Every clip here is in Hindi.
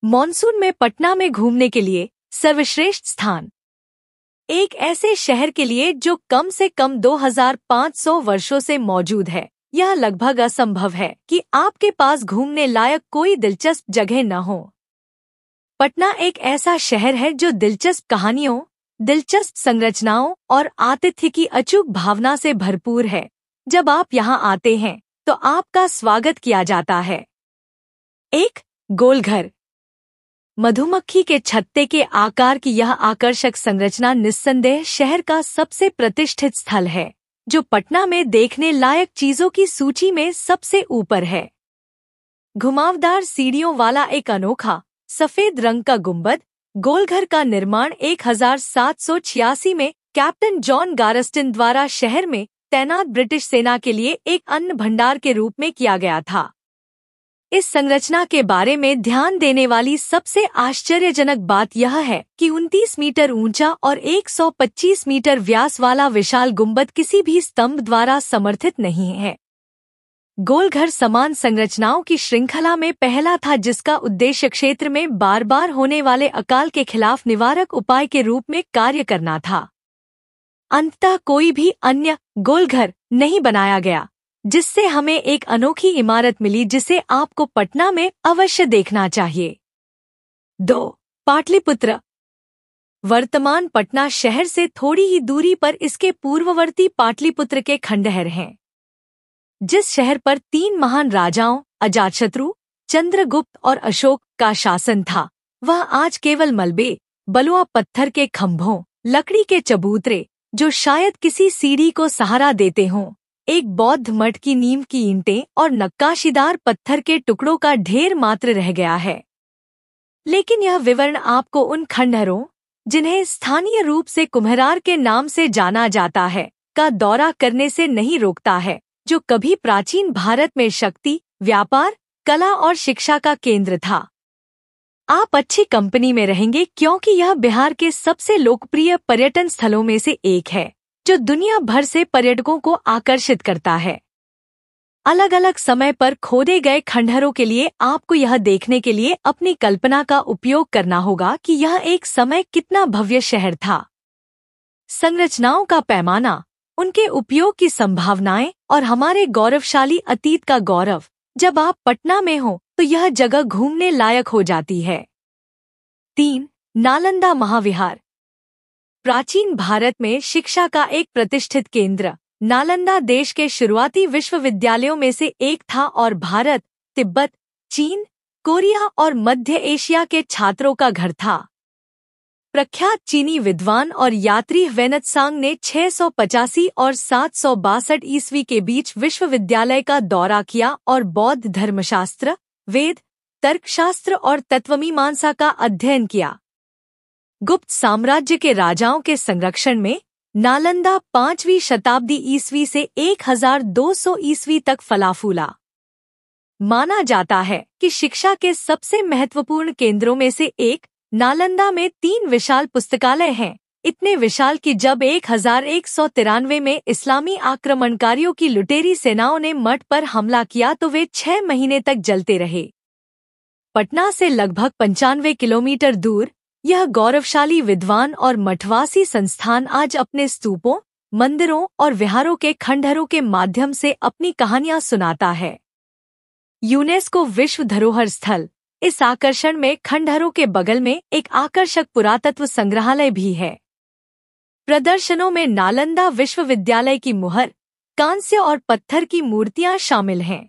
मॉनसून में पटना में घूमने के लिए सर्वश्रेष्ठ स्थान। एक ऐसे शहर के लिए जो कम से कम 2500 वर्षों से मौजूद है। यह लगभग असंभव है कि आपके पास घूमने लायक कोई दिलचस्प जगह न हो। पटना एक ऐसा शहर है जो दिलचस्प कहानियों, दिलचस्प संरचनाओं और आतिथ्य की अचूक भावना से भरपूर है। जब आप यहाँ आते हैं तो आपका स्वागत किया जाता है। 1. गोलघर। मधुमक्खी के छत्ते के आकार की यह आकर्षक संरचना निस्संदेह शहर का सबसे प्रतिष्ठित स्थल है, जो पटना में देखने लायक चीजों की सूची में सबसे ऊपर है। घुमावदार सीढ़ियों वाला एक अनोखा सफेद रंग का गुंबद, गोलघर का निर्माण 1786 में कैप्टन जॉन गारस्टिन द्वारा शहर में तैनात ब्रिटिश सेना के लिए एक अन्न भंडार के रूप में किया गया था। इस संरचना के बारे में ध्यान देने वाली सबसे आश्चर्यजनक बात यह है कि 29 मीटर ऊंचा और 125 मीटर व्यास वाला विशाल गुंबद किसी भी स्तंभ द्वारा समर्थित नहीं है। गोलघर समान संरचनाओं की श्रृंखला में पहला था, जिसका उद्देश्य क्षेत्र में बार बार होने वाले अकाल के खिलाफ निवारक उपाय के रूप में कार्य करना था। अंततः कोई भी अन्य गोलघर नहीं बनाया गया, जिससे हमें एक अनोखी इमारत मिली जिसे आपको पटना में अवश्य देखना चाहिए। 2. पाटलिपुत्र। वर्तमान पटना शहर से थोड़ी ही दूरी पर इसके पूर्ववर्ती पाटलिपुत्र के खंडहर हैं। जिस शहर पर 3 महान राजाओं अजातशत्रु, चंद्रगुप्त और अशोक का शासन था, वह आज केवल मलबे, बलुआ पत्थर के खंभों, लकड़ी के चबूतरे जो शायद किसी सीढ़ी को सहारा देते हों, एक बौद्ध मठ की नींव की ईंटें और नक्काशीदार पत्थर के टुकड़ों का ढेर मात्र रह गया है। लेकिन यह विवरण आपको उन खंडहरों, जिन्हें स्थानीय रूप से कुम्हरार के नाम से जाना जाता है, का दौरा करने से नहीं रोकता है, जो कभी प्राचीन भारत में शक्ति, व्यापार, कला और शिक्षा का केंद्र था। आप अच्छी कंपनी में रहेंगे, क्योंकि यह बिहार के सबसे लोकप्रिय पर्यटन स्थलों में से एक है, जो दुनिया भर से पर्यटकों को आकर्षित करता है। अलग अलग समय पर खोदे गए खंडहरों के लिए आपको यह देखने के लिए अपनी कल्पना का उपयोग करना होगा कि यह एक समय कितना भव्य शहर था। संरचनाओं का पैमाना, उनके उपयोग की संभावनाएं और हमारे गौरवशाली अतीत का गौरव, जब आप पटना में हो तो यह जगह घूमने लायक हो जाती है। 3. नालंदा महाविहार। प्राचीन भारत में शिक्षा का एक प्रतिष्ठित केंद्र, नालंदा देश के शुरुआती विश्वविद्यालयों में से एक था और भारत, तिब्बत, चीन, कोरिया और मध्य एशिया के छात्रों का घर था। प्रख्यात चीनी विद्वान और यात्री ह्वेनत्सांग ने 685 और 762 ईस्वी के बीच विश्वविद्यालय का दौरा किया और बौद्ध धर्मशास्त्र, वेद, तर्कशास्त्र और तत्वमीमांसा का अध्ययन किया। गुप्त साम्राज्य के राजाओं के संरक्षण में नालंदा 5वीं शताब्दी ईस्वी से 1200 ईस्वी तक फला फूला। माना जाता है कि शिक्षा के सबसे महत्वपूर्ण केंद्रों में से एक नालंदा में 3 विशाल पुस्तकालय हैं, इतने विशाल कि जब 1193 में इस्लामी आक्रमणकारियों की लुटेरी सेनाओं ने मठ पर हमला किया तो वे 6 महीने तक जलते रहे। पटना से लगभग 95 किलोमीटर दूर यह गौरवशाली विद्वान और मठवासी संस्थान आज अपने स्तूपों, मंदिरों और विहारों के खंडहरों के माध्यम से अपनी कहानियां सुनाता है। यूनेस्को विश्व धरोहर स्थल। इस आकर्षण में खंडहरों के बगल में एक आकर्षक पुरातत्व संग्रहालय भी है। प्रदर्शनों में नालंदा विश्वविद्यालय की मुहर, कांस्य और पत्थर की मूर्तियां शामिल हैं।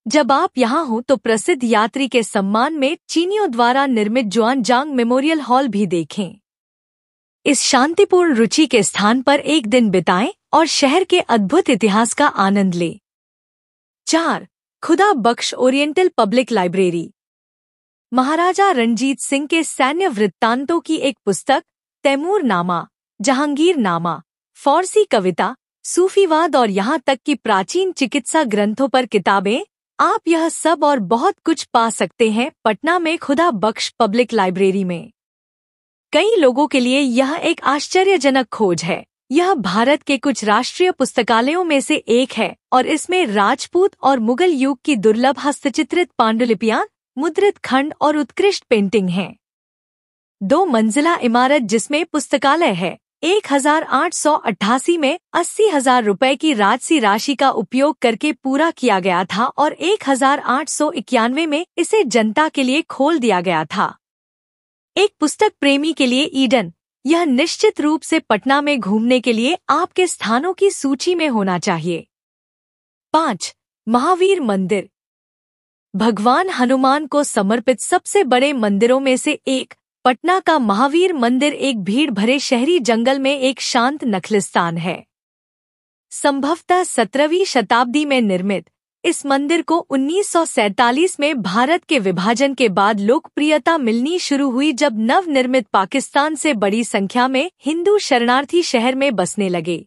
जब आप यहाँ हो तो प्रसिद्ध यात्री के सम्मान में चीनियों द्वारा निर्मित जुआनजांग मेमोरियल हॉल भी देखें। इस शांतिपूर्ण रुचि के स्थान पर एक दिन बिताएं और शहर के अद्भुत इतिहास का आनंद लें। 4. खुदा बख्श ओरिएंटल पब्लिक लाइब्रेरी। महाराजा रणजीत सिंह के सैन्य वृत्तांतों की एक पुस्तक, तैमूर नामा, जहांगीर नामा, फारसी कविता, सूफीवाद और यहाँ तक कि प्राचीन चिकित्सा ग्रंथों पर किताबें, आप यह सब और बहुत कुछ पा सकते हैं पटना में खुदा बख्श पब्लिक लाइब्रेरी में। कई लोगों के लिए यह एक आश्चर्यजनक खोज है। यह भारत के कुछ राष्ट्रीय पुस्तकालयों में से एक है और इसमें राजपूत और मुगल युग की दुर्लभ हस्तचित्रित पांडुलिपियां, मुद्रित खंड और उत्कृष्ट पेंटिंग हैं। 2 मंजिला इमारत जिसमें पुस्तकालय है। 1888 में 80,000 रुपए की राजसी राशि का उपयोग करके पूरा किया गया था और 1891 में इसे जनता के लिए खोल दिया गया था। एक पुस्तक प्रेमी के लिए ईडन, यह निश्चित रूप से पटना में घूमने के लिए आपके स्थानों की सूची में होना चाहिए। 5. महावीर मंदिर। भगवान हनुमान को समर्पित सबसे बड़े मंदिरों में से एक, पटना का महावीर मंदिर एक भीड़ भरे शहरी जंगल में एक शांत नखलिस्तान है। संभवतः 17वीं शताब्दी में निर्मित, इस मंदिर को 1947 में भारत के विभाजन के बाद लोकप्रियता मिलनी शुरू हुई जब नवनिर्मित पाकिस्तान से बड़ी संख्या में हिंदू शरणार्थी शहर में बसने लगे।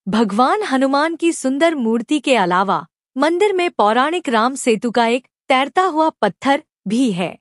भगवान हनुमान की सुंदर मूर्ति के अलावा मंदिर में पौराणिक राम सेतु का एक तैरता हुआ पत्थर भी है।